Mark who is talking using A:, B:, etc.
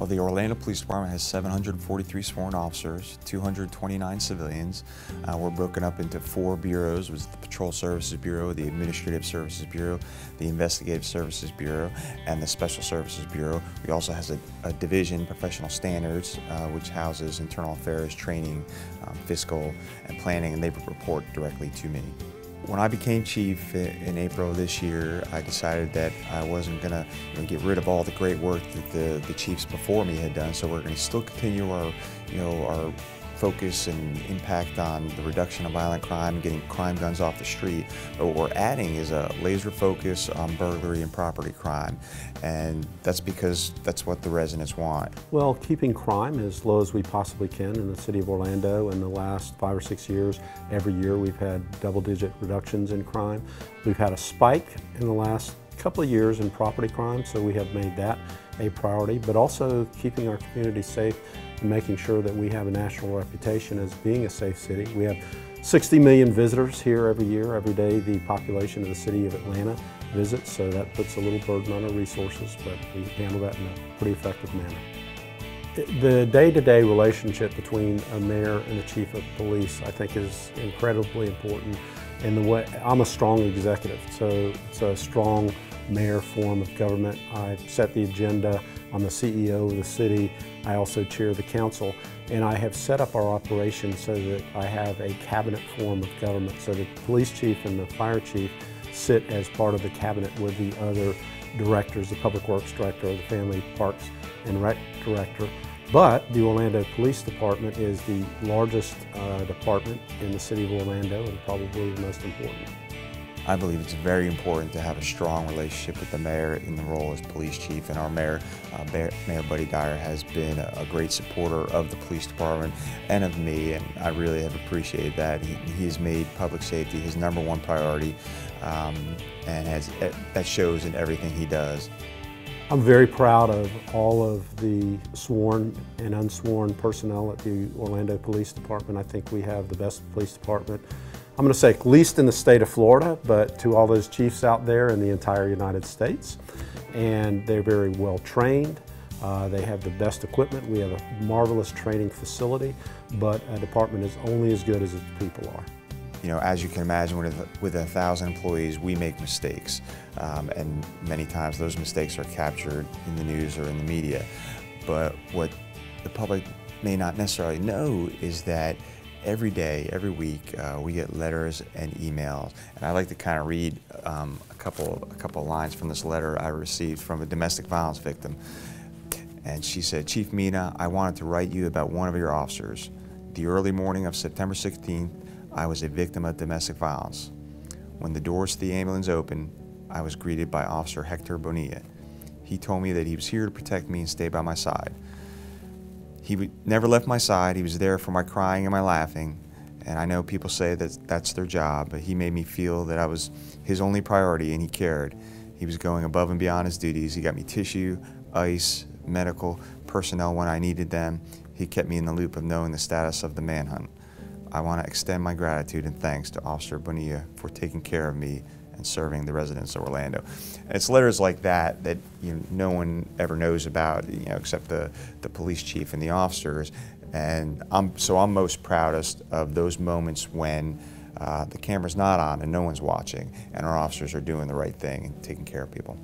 A: Well, the Orlando Police Department has 743 sworn officers, 229 civilians. We're broken up into 4 bureaus, which is the Patrol Services Bureau, the Administrative Services Bureau, the Investigative Services Bureau, and the Special Services Bureau. We also have a division, Professional Standards, which houses internal affairs, training, fiscal, and planning, and they report directly to me. When I became chief in April of this year, I decided that I wasn't going to get rid of all the great work that the chiefs before me had done. So we're going to still continue our focus and impact on the reduction of violent crime and getting crime guns off the street. But what we're adding is a laser focus on burglary and property crime. And that's because that's what the residents want.
B: Well, keeping crime as low as we possibly can in the city of Orlando. In the last 5 or 6 years, every year we've had double-digit reductions in crime. We've had a spike in the last couple of years in property crime, so we have made that a priority, but also keeping our community safe and making sure that we have a national reputation as being a safe city. We have 60 million visitors here every year. Every day the population of the city of Atlanta visits, so that puts a little burden on our resources, but we handle that in a pretty effective manner. The day-to-day relationship between a mayor and the chief of police, I think, is incredibly important. And the way I'm a strong executive, so it's a strong mayor form of government. I set the agenda. I'm the CEO of the city. I also chair the council, and I have set up our operation so that I have a cabinet form of government. So the police chief and the fire chief sit as part of the cabinet with the other directors, the public works director, the family parks and rec director. But the Orlando Police Department is the largest department in the city of Orlando and probably the most important.
A: I believe it's very important to have a strong relationship with the mayor in the role as police chief, and our mayor, Mayor Buddy Dyer, has been a great supporter of the police department and of me, and I really have appreciated that. He has made public safety his #1 priority, and that shows in everything he does.
B: I'm very proud of all of the sworn and unsworn personnel at the Orlando Police Department. I think we have the best police department, I'm going to say at least in the state of Florida, but to all those chiefs out there in the entire United States. And they're very well trained. They have the best equipment. We have a marvelous training facility, but a department is only as good as its people are.
A: You know, as you can imagine, with 1,000 employees, we make mistakes. And many times those mistakes are captured in the news or in the media. But what the public may not necessarily know is that every day, every week, we get letters and emails. And I'd like to kind of read a couple lines from this letter I received from a domestic violence victim. And she said, "Chief Mina, I wanted to write you about one of your officers. The early morning of September 16th, I was a victim of domestic violence. When the doors to the ambulance opened, I was greeted by Officer Hector Bonilla. He told me that he was here to protect me and stay by my side. He never left my side. He was there for my crying and my laughing, and I know people say that that's their job, but he made me feel that I was his only priority and he cared. He was going above and beyond his duties. He got me tissue, ice, medical personnel when I needed them. He kept me in the loop of knowing the status of the manhunt. I want to extend my gratitude and thanks to Officer Bonilla for taking care of me and serving the residents of Orlando." And it's letters like that no one ever knows about, except the police chief and the officers. And I'm most proudest of those moments when the camera's not on and no one's watching, and our officers are doing the right thing and taking care of people.